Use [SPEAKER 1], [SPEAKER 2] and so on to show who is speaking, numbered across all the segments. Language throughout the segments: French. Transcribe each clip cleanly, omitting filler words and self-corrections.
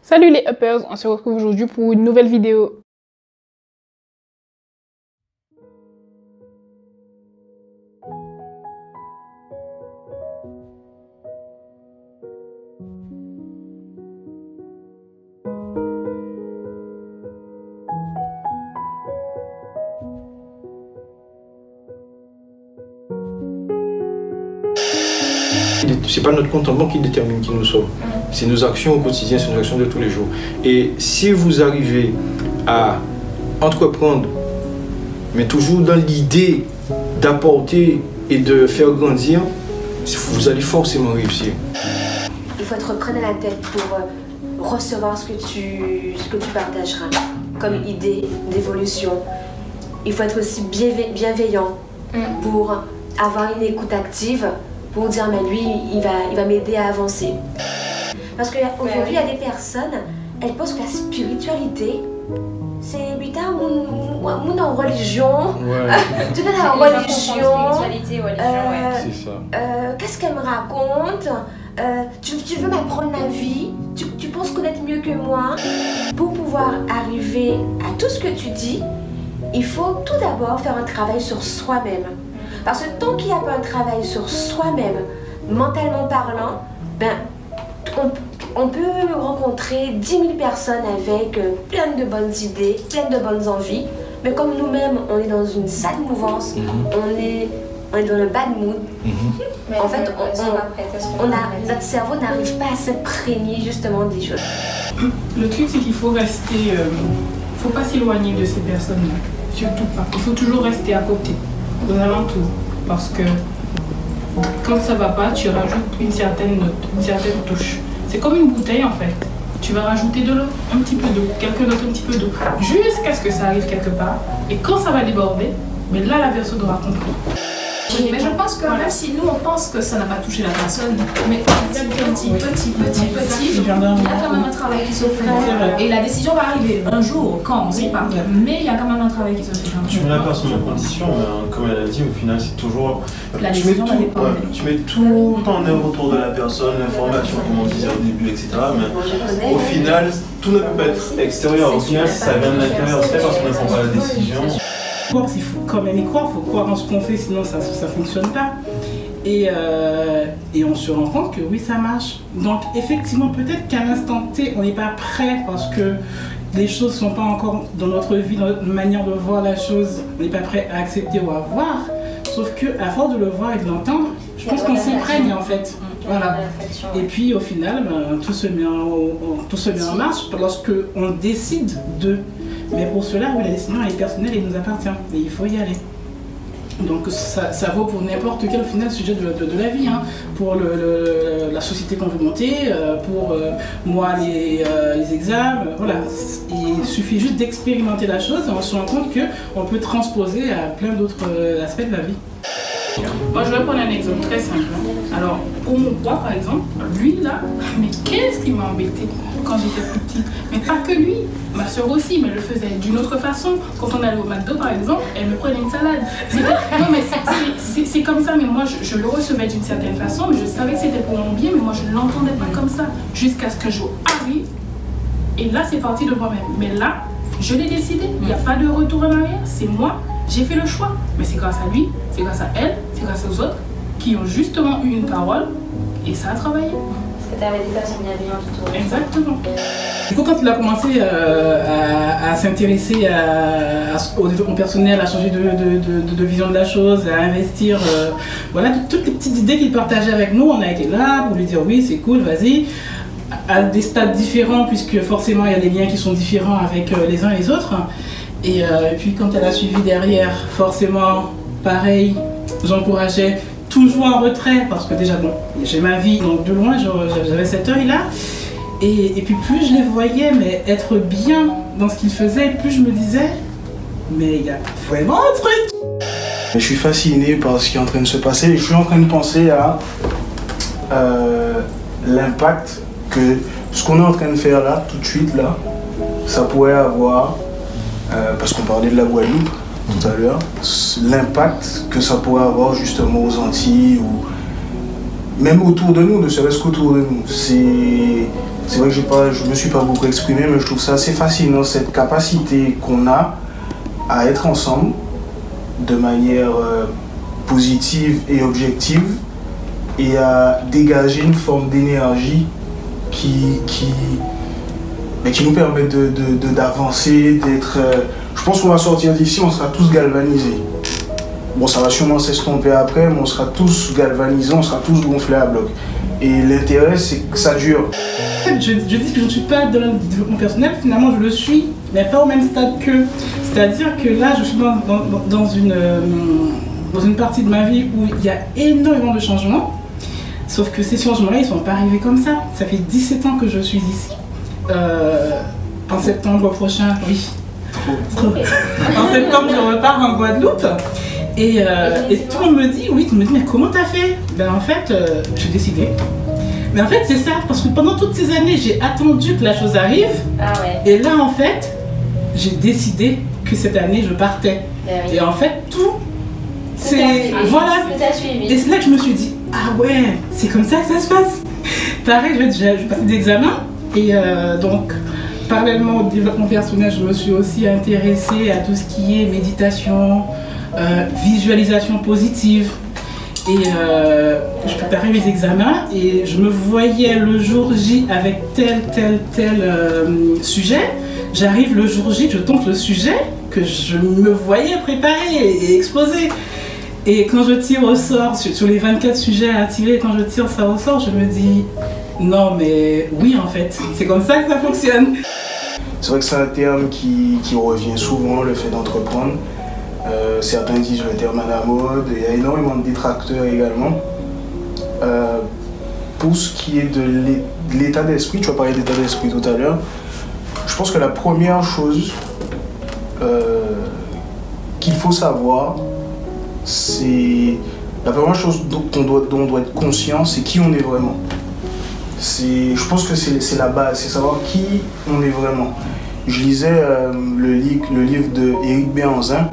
[SPEAKER 1] Salut les uppers, on se retrouve aujourd'hui pour une nouvelle vidéo.
[SPEAKER 2] C'est pas notre compte en banque qui détermine qui nous sommes. C'est nos actions au quotidien, c'est nos actions de tous les jours. Et si vous arrivez à entreprendre, mais toujours dans l'idée d'apporter et de faire grandir, vous allez forcément réussir.
[SPEAKER 3] Il faut être prêt à la tête pour recevoir ce que tu partageras comme idée d'évolution. Il faut être aussi bienveillant pour avoir une écoute active, pour dire mais lui il va m'aider à avancer. Parce qu'aujourd'hui il y a des personnes, elles pensent que la spiritualité c'est putain mon en religion. Tu donnes la religion.
[SPEAKER 2] C'est ça.
[SPEAKER 3] Qu'est-ce qu'elle me raconte? Tu veux m'apprendre la vie? Tu penses connaître mieux que moi? Pour pouvoir arriver à tout ce que tu dis, il faut tout d'abord faire un travail sur soi-même. Parce que tant qu'il n'y a pas un travail sur soi-même, mentalement parlant, on peut rencontrer 10 000 personnes avec plein de bonnes idées, plein de bonnes envies. Mais comme nous-mêmes, on est dans une sale mouvance, on est dans le bad mood. En fait, notre cerveau n'arrive pas à s'imprégner justement des choses.
[SPEAKER 4] Le truc, c'est qu'il faut rester, faut pas s'éloigner de ces personnes-là, surtout pas. Il faut toujours rester à côté, aux alentours, parce que quand ça va pas, tu rajoutes une certaine note, une certaine touche. C'est comme une bouteille en fait. Tu vas rajouter de l'eau, un petit peu d'eau, quelques notes, un petit peu d'eau, jusqu'à ce que ça arrive quelque part. Et quand ça va déborder, mais là la personne aura compris.
[SPEAKER 5] Oui, mais je pense que même si nous on pense que ça n'a pas touché la personne, mais petit, il y a quand même un travail qui se fait. Et la décision va arriver un jour, quand, on ne sait pas. Mais il y a quand même un travail qui se fait.
[SPEAKER 6] Tu mets la personne en condition, mais comme elle a dit, au final c'est toujours...
[SPEAKER 5] La décision va dépendre.
[SPEAKER 6] Tu mets tout en œuvre autour de la personne, l'information, comme on disait au début, etc. Mais au final, tout ne peut pas être extérieur. Au final, ça vient de l'intérieur, c'est parce qu'on ne prend pas la décision.
[SPEAKER 4] Il faut quand même y croire, il faut croire en ce qu'on fait, sinon ça ne fonctionne pas. Et on se rend compte que oui, ça marche. Donc effectivement, peut-être qu'à l'instant T, on n'est pas prêt parce que les choses ne sont pas encore dans notre vie, dans notre manière de voir la chose, on n'est pas prêt à accepter ou à voir. Sauf qu'à force de le voir et de l'entendre, je pense qu'on s'imprègne en fait. Voilà. Et puis au final, tout se met en marche lorsque on décide de. Mais pour cela, oui, la décision elle est personnelle et nous appartient. Et il faut y aller. Donc ça vaut pour n'importe quel au final sujet de la vie. Hein. Pour la société qu'on veut monter, pour moi les examens. Voilà. Il suffit juste d'expérimenter la chose et on se rend compte qu'on peut transposer à plein d'autres aspects de la vie. Moi, je vais prendre un exemple très simple. Alors, pour mon poids, par exemple, lui là, mais qu'est-ce qui m'a embêté quand j'étais plus petite? Mais pas que lui, ma soeur aussi, mais elle le faisait d'une autre façon. Quand on allait au McDo, par exemple, elle me prenait une salade. Non, mais c'est comme ça, mais moi, je le recevais d'une certaine façon, mais je savais que c'était pour mon bien, mais moi, je ne l'entendais pas comme ça, jusqu'à ce que je arrive. Et là, c'est parti de moi-même. Mais là, je l'ai décidé, il n'y a pas de retour en arrière, c'est moi. J'ai fait le choix, mais c'est grâce à lui, c'est grâce à elle, c'est grâce aux autres qui ont justement eu une parole et ça a travaillé.
[SPEAKER 3] Parce que tu avais des personnes bienveillantes autour.
[SPEAKER 4] Exactement. Du coup, quand il a commencé à s'intéresser au développement personnel, à changer de vision de la chose, à investir, voilà, toutes les petites idées qu'il partageait avec nous, on a été là pour lui dire oui, c'est cool, vas-y. À des stades différents, puisque forcément il y a des liens qui sont différents avec les uns et les autres. Et puis quand elle a suivi derrière, forcément, pareil, j'encourageais toujours en retrait, parce que déjà, bon, j'ai ma vie, donc de loin, j'avais cet œil-là. Et puis plus je les voyais, mais être bien dans ce qu'ils faisaient, plus je me disais, mais il y a vraiment un truc.
[SPEAKER 7] Je suis fasciné par ce qui est en train de se passer et je suis en train de penser à l'impact que ce qu'on est en train de faire là, tout de suite, là, ça pourrait avoir. Parce qu'on parlait de la Guadeloupe tout à l'heure, l'impact que ça pourrait avoir justement aux Antilles ou même autour de nous, ne serait-ce qu'autour de nous. C'est vrai que je ne me suis pas beaucoup exprimé, mais je trouve ça assez fascinant, cette capacité qu'on a à être ensemble de manière positive et objective et à dégager une forme d'énergie qui nous permet d'avancer, d'être... je pense qu'on va sortir d'ici, on sera tous galvanisés. Bon, ça va sûrement s'estomper après, mais on sera tous galvanisés, on sera tous gonflés à bloc. Et l'intérêt, c'est que ça dure.
[SPEAKER 4] Je dis que je ne suis pas dans le développement personnel, finalement je le suis, mais pas au même stade qu'eux. C'est-à-dire que là, je suis dans une partie de ma vie où il y a énormément de changements, sauf que ces changements-là, ils ne sont pas arrivés comme ça. Ça fait 17 ans que je suis ici. En septembre prochain, oui. En septembre, je repars en Guadeloupe. Et tout le monde me dit, mais comment t'as fait? Ben en fait, j'ai décidé. Mais en fait, c'est ça, parce que pendant toutes ces années, j'ai attendu que la chose arrive.
[SPEAKER 3] Ah ouais.
[SPEAKER 4] Et là, en fait, j'ai décidé que cette année, je partais. Et en fait, tout, c'est... Voilà. Et c'est là que je me suis dit, ah ouais, c'est comme ça que ça se passe. Pareil, je vais passer des examens. Et donc, parallèlement au développement personnel, je me suis aussi intéressée à tout ce qui est méditation, visualisation positive. Et je préparais mes examens et je me voyais le jour J avec tel sujet. J'arrive le jour J, je tombe le sujet que je me voyais préparer et exposer. Et quand je tire au sort, sur les 24 sujets à tirer, quand je tire ça au sort, je me dis non mais oui en fait, c'est comme ça que ça fonctionne.
[SPEAKER 7] C'est vrai que c'est un terme qui revient souvent, le fait d'entreprendre. Certains disent le terme à la mode, il y a énormément de détracteurs également. Pour ce qui est de l'état d'esprit, tu as parlé d'état d'esprit tout à l'heure, je pense que la première chose qu'il faut savoir, c'est la première chose dont on doit être conscient, c'est qui on est vraiment. Je pense que c'est la base, c'est savoir qui on est vraiment. Je lisais le livre de Éric Béhanzin,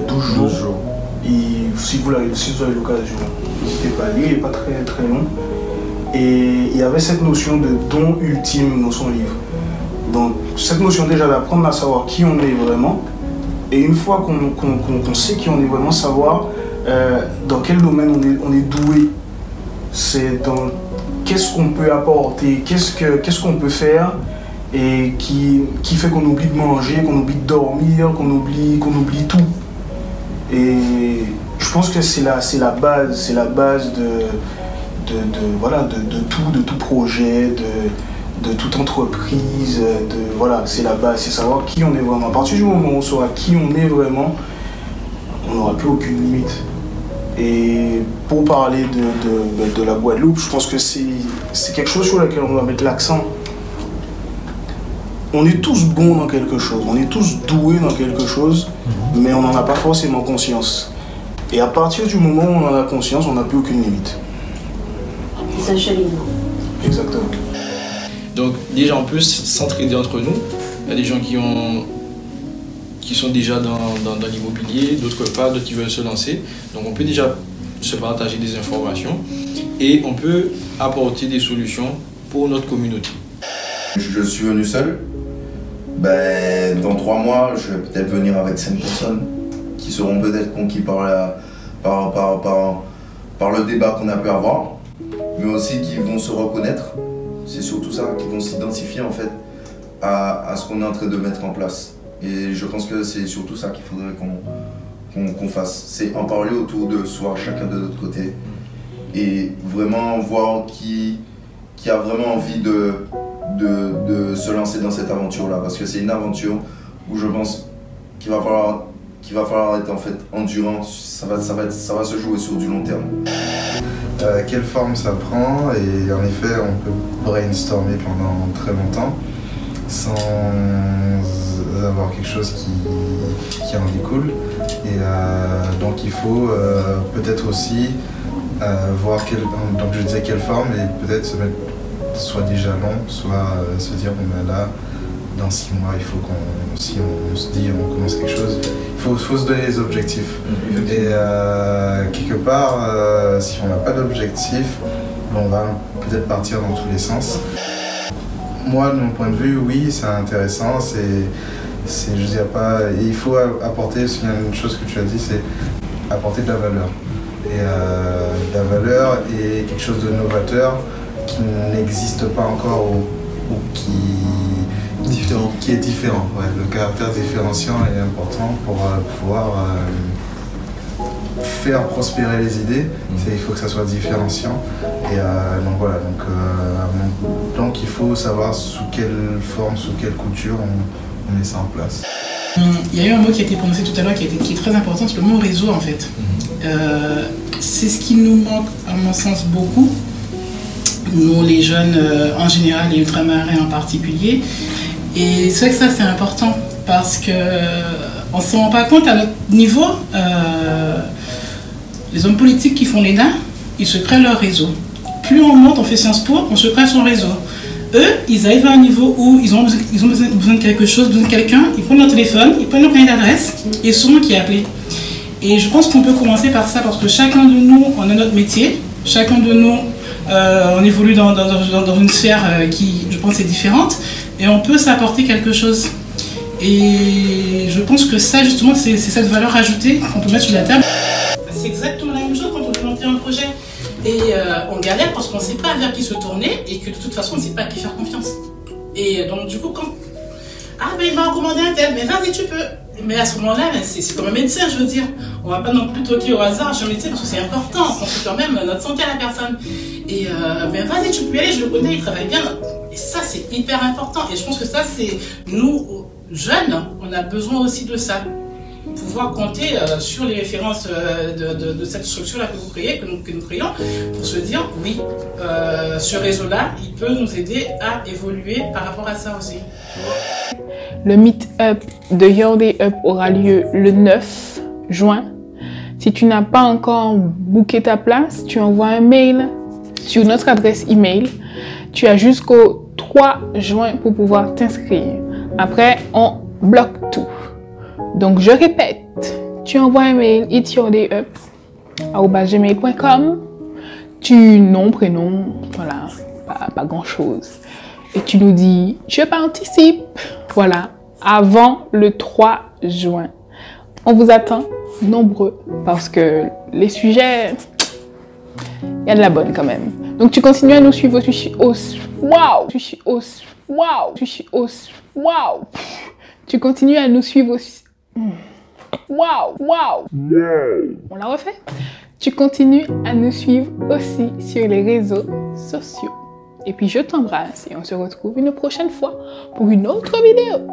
[SPEAKER 7] 12 jours. Et si vous avez l'occasion, n'hésitez pas à lire, il n'est pas très long. Et il y avait cette notion de don ultime dans son livre. Donc cette notion déjà d'apprendre à savoir qui on est vraiment. Et une fois qu'on sait qui on est vraiment, savoir dans quel domaine on est doué. C'est dans qu'est-ce qu'on peut apporter, qu'est-ce qu'on peut faire et qui fait qu'on oublie de manger, qu'on oublie de dormir, qu'on oublie tout. Et je pense que c'est la base de tout projet, de toute entreprise, voilà, c'est la base, c'est savoir qui on est vraiment. À partir du moment où on saura qui on est vraiment, on n'aura plus aucune limite. Et pour parler de la Guadeloupe, je pense que c'est quelque chose sur lequel on doit mettre l'accent. On est tous bons dans quelque chose, on est tous doués dans quelque chose, mais on n'en a pas forcément conscience. Et à partir du moment où on en a conscience, on n'a plus aucune limite.
[SPEAKER 3] C'est un cheminement.
[SPEAKER 7] Exactement.
[SPEAKER 2] Donc déjà on peut s'entraider entre nous. Il y a des gens qui sont déjà dans l'immobilier, d'autres pas, d'autres qui veulent se lancer. Donc on peut déjà se partager des informations et on peut apporter des solutions pour notre communauté.
[SPEAKER 8] Je suis venu seul. Ben, dans 3 mois, je vais peut-être venir avec 5 personnes qui seront peut-être conquis par le débat qu'on a pu avoir, mais aussi qui vont se reconnaître. C'est surtout ça, qui vont s'identifier en fait à ce qu'on est en train de mettre en place. Et je pense que c'est surtout ça qu'il faudrait qu'on fasse. C'est en parler autour de soi, chacun de notre côté, et vraiment voir qui a vraiment envie de se lancer dans cette aventure-là, parce que c'est une aventure où je pense qu'il va falloir être en fait endurant. Ça va se jouer sur du long terme.
[SPEAKER 9] Quelle forme ça prend, et en effet on peut brainstormer pendant très longtemps sans avoir quelque chose qui en découle, et donc il faut peut-être aussi voir donc je disais quelle forme, et peut-être se mettre soit des jalons, soit se dire bon ben là dans 6 mois, il faut si on se dit on commence quelque chose, il faut se donner des objectifs. Et quelque part, si on n'a pas d'objectif, on va peut-être partir dans tous les sens. Moi, de mon point de vue, oui, c'est intéressant, je dirais pas, il faut apporter, parce qu'il y a une chose que tu as dit, c'est apporter de la valeur. Et de la valeur et quelque chose de novateur qui n'existe pas encore ou qui est différent. Ouais, le caractère différenciant est important pour pouvoir faire prospérer les idées. Il faut que ça soit différenciant. Et donc voilà, donc il faut savoir sous quelle forme, sous quelle couture on met ça en place.
[SPEAKER 4] Il y a eu un mot qui a été prononcé tout à l'heure qui est très important, c'est le mot réseau en fait. C'est ce qui nous manque à mon sens beaucoup, nous les jeunes en général et ultramarins en particulier. Et c'est vrai que ça c'est important parce qu'on ne se rend pas compte à notre niveau, les hommes politiques qui font l'ENA, ils se créent leur réseau. Plus on monte, on fait Sciences Po, on se crée son réseau. Eux, ils arrivent à un niveau où ils ont besoin de quelque chose, besoin de quelqu'un, ils prennent leur téléphone, ils prennent leur carnet d'adresse et souvent qui est appelé. Et je pense qu'on peut commencer par ça parce que chacun de nous, on a notre métier, chacun de nous, on évolue dans une sphère qui, je pense, est différente et on peut s'apporter quelque chose. Et je pense que ça, justement, c'est cette valeur ajoutée qu'on peut mettre sur la table. C'est exactement la même chose quand on veut monter un projet. Et on galère parce qu'on ne sait pas vers qui se tourner et que de toute façon on ne sait pas à qui faire confiance. Et donc du coup quand... Ah ben il m'a recommandé un tel, mais vas-y tu peux. Mais à ce moment-là, c'est comme un médecin je veux dire. On ne va pas non plus toquer au hasard chez un médecin parce que c'est important. On fait quand même notre santé à la personne. Et ben vas-y tu peux y aller, je le connais, il travaille bien. Et ça c'est hyper important. Et je pense que ça c'est nous jeunes, on a besoin aussi de ça. Pouvoir compter sur les références de cette structure-là que vous créez, que nous créons, pour se dire, oui, ce réseau-là, il peut nous aider à évoluer par rapport à ça aussi.
[SPEAKER 1] Le meet-up de Your Day Up aura lieu le 9 juin. Si tu n'as pas encore booké ta place, tu envoies un mail sur notre adresse email. Tu as jusqu'au 3 juin pour pouvoir t'inscrire. Après, on bloque tout. Donc, je répète, tu envoies un mail itsyourdayup@gmail.com, tu nom, prénom, voilà, pas grand-chose. Et tu nous dis, je participe, voilà, avant le 3 juin. On vous attend nombreux parce que les sujets, il y a de la bonne quand même. Donc, tu continues à nous suivre Tu continues à nous suivre aussi. Waouh! On l'a refait? Tu continues à nous suivre aussi sur les réseaux sociaux. Et puis je t'embrasse et on se retrouve une prochaine fois pour une autre vidéo.